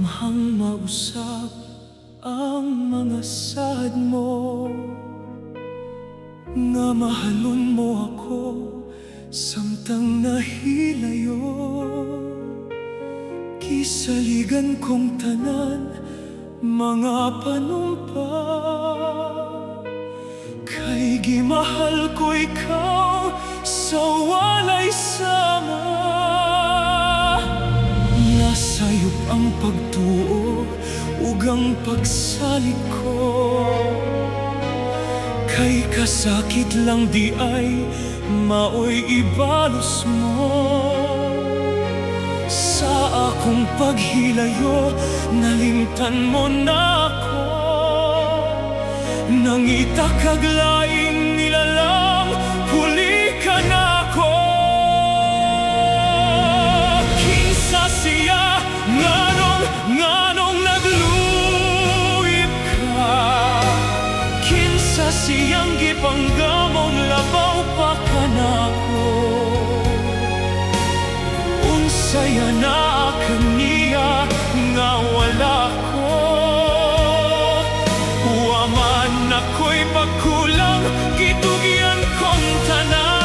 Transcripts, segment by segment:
Maanghang mausap ang mga sad mo, nga mahalon mo ako samtang nahilayo. Kisaligan kong tanan mga panumpa, kay gimahal ko ikaw sa walay sama. Nasayop ang pagtuo ug ang pagsalig ko, kay kasakit lang di ay maoy ibalos mo. Sa akong paghilayo, nalimtan mo na ako, nangita kag laing nilalang, huli ka na ako. Kinsa siya, nganong nagluhip ka, kinsa siyang gipanggamong labaw pa ka na ako. Unsaya na kaniya nga wala ko, waman ako'y pagkulang, gitugyan kong tanan.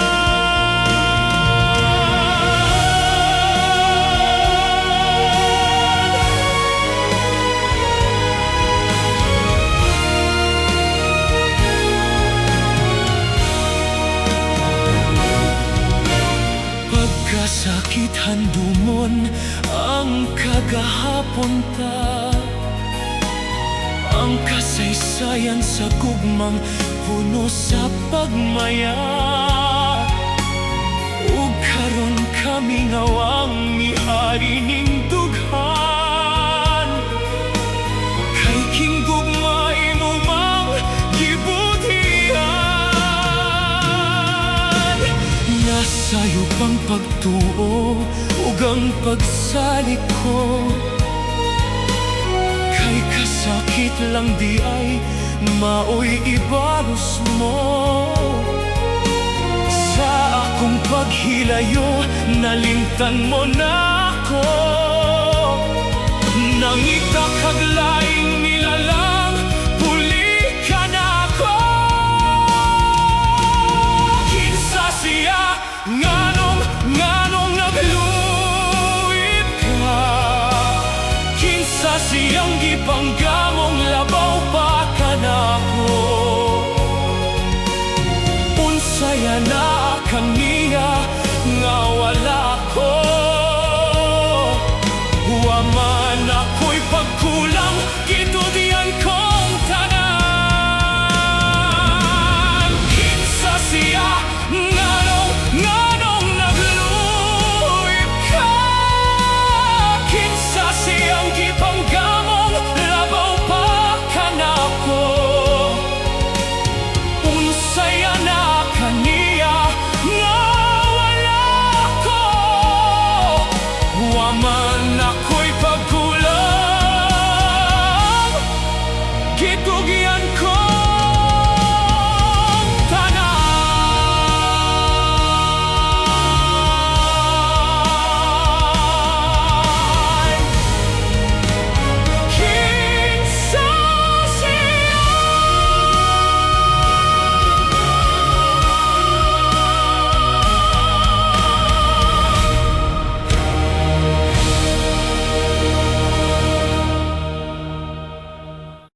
Pagkasakit handumon ang kagahapon ta, ang kasaysayan sa gugmang puno sa pagmaya. Ug karon kami ngawang miari ning dughan, kay kinggugma imong gibutihan. Nasayop ang pagtuo ug ang pagsalig ko, kay kasakit lang di ay maoy ibalos mo. Sa akong paghilayo, nalimtan mo na ako,